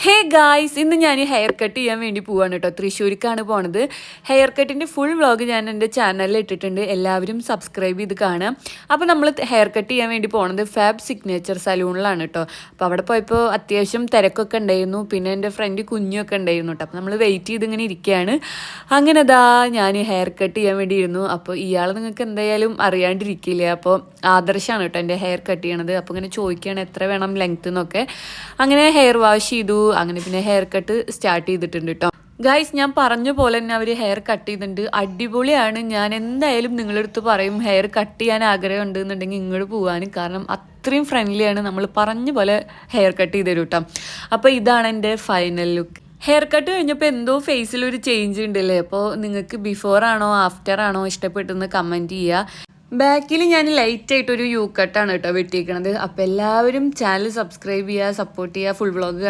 Hey guys, ഇന്ന് ഞാൻ hair cut ചെയ്യാൻ വേണ്ടി പോവാണ് കേട്ടോ. തൃശ്ശൂർക്കാണ് പോണത്. ഹെയർ കട്ടിൻ്റെ ഫുൾ വ്ളോഗ് ഞാൻ എൻ്റെ ചാനലിൽ ഇട്ടിട്ടുണ്ട്. എല്ലാവരും സബ്സ്ക്രൈബ് ചെയ്ത് കാണാം. അപ്പോൾ നമ്മൾ ഹെയർ കട്ട് ചെയ്യാൻ വേണ്ടി പോണത് ഫാബ് സിഗ്നേച്ചർ സലൂണിലാണ് കേട്ടോ. അപ്പോൾ അവിടെ പോയപ്പോൾ അത്യാവശ്യം തിരക്കൊക്കെ ഉണ്ടായിരുന്നു. പിന്നെ എൻ്റെ ഫ്രണ്ട് കുഞ്ഞൊക്കെ ഉണ്ടായിരുന്നു കേട്ടോ. അപ്പോൾ നമ്മൾ വെയിറ്റ് ചെയ്ത് ഇങ്ങനെ ഇരിക്കുകയാണ്. അങ്ങനെ ഞാൻ ഹെയർ കട്ട് ചെയ്യാൻ വേണ്ടി ഇരുന്നു. അപ്പോൾ ഇയാൾ നിങ്ങൾക്ക് എന്തായാലും അറിയാണ്ടിരിക്കില്ല. അപ്പോൾ ആദർശാണ് കേട്ടോ എൻ്റെ ഹെയർ കട്ട് ചെയ്യണത്. അപ്പോൾ ഇങ്ങനെ ചോദിക്കുകയാണ് എത്ര വേണം ലെങ്ത്ത് എന്നൊക്കെ. അങ്ങനെ ഹെയർ വാഷ് ചെയ്തു. അങ്ങനെ പിന്നെ ഹെയർ കട്ട് സ്റ്റാർട്ട് ചെയ്തിട്ടുണ്ട് കേട്ടോ. ഗൈസ്, ഞാൻ പറഞ്ഞ പോലെ തന്നെ അവർ ഹെയർ കട്ട് ചെയ്തിട്ടുണ്ട്. അടിപൊളിയാണ്. ഞാൻ എന്തായാലും നിങ്ങളുടെ അടുത്ത് പറയും, ഹെയർ കട്ട് ചെയ്യാൻ ആഗ്രഹം ഉണ്ട് എന്നുണ്ടെങ്കിൽ ഇങ്ങോട്ട് പോകാനും. കാരണം അത്രയും ഫ്രണ്ട്ലിയാണ്. നമ്മൾ പറഞ്ഞ പോലെ ഹെയർ കട്ട് ചെയ്ത് തരും കേട്ടോ. അപ്പോൾ ഇതാണ് എൻ്റെ ഫൈനൽ ലുക്ക്. ഹെയർ കട്ട് കഴിഞ്ഞപ്പോൾ എന്തോ ഫേസിലൊരു ചേഞ്ച് ഉണ്ടല്ലേ. അപ്പോൾ നിങ്ങൾക്ക് ബിഫോർ ആണോ ആഫ്റ്റർ ആണോ ഇഷ്ടപ്പെട്ടെന്ന് കമൻറ്റ് ചെയ്യുക. ബാക്കിൽ ഞാൻ ലൈറ്റായിട്ടൊരു യു കട്ടാണ് കേട്ടോ വെട്ടിയിരിക്കണത്. അപ്പോൾ എല്ലാവരും ചാനൽ സബ്സ്ക്രൈബ് ചെയ്യുക, സപ്പോർട്ട് ചെയ്യുക, ഫുൾ വ്ളോഗ്